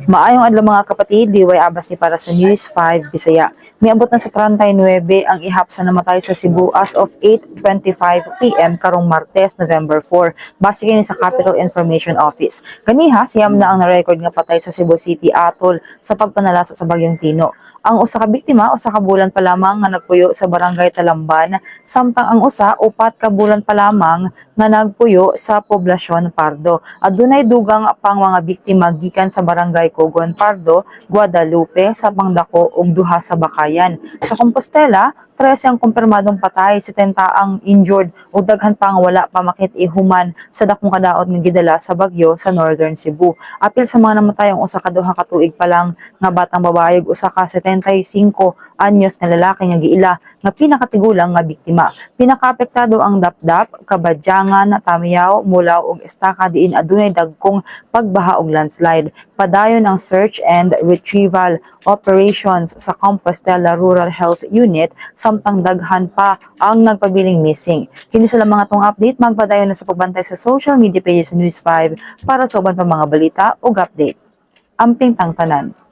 Maayong adlaw mga kapatid, liway abas ni para sa News 5 Bisaya. Miabot na sa 39 ang ihap sa namatay sa Cebu as of 8:25 PM karong Martes, November 4, base kini sa Capital Information Office. Ganiha siyam na ang na-record nga patay sa Cebu City atol sa pagpanalasa sa bagyong Tino. Ang usa ka biktima usa ka bulan pa lamang nga nagpuyo sa barangay Talamban, samtang ang usa upat ka bulan pa lamang nga nagpuyo sa poblasyon Pardo. Adunay dugang pang mga biktima gikan sa barangay Cogon Pardo, Guadalupe, sa Pangdako ug duha sa Bakayan. Sa Compostela, 13 ang kumpirmadong patay, 70 ang injured ug daghan pa ang wala pa makit-ihuman sa dakong kadaot nga gidala sa bagyo sa Northern Cebu. Apil sa mga namatay ang usa ka duha ka tuig pa lang nga batang babae ug usa ka 75 anyos nga lalaki nga giila nga pinakatigulang nga biktima. Pinakaapektado ang Dapdap, Kabadyangan, Tamiyaw, Mulaw ug Estaca diin adunay dagkong pagbaha ug landslide. Padayon ang search and retrieval operations sa Compostela Rural Health Unit samtang daghan pa ang nagpabiling missing. Kini sila mga tong update, magpadayon na sa pagbantay sa social media pages sa News 5 para sa uban pa mga balita ug update. Amping tangtanan.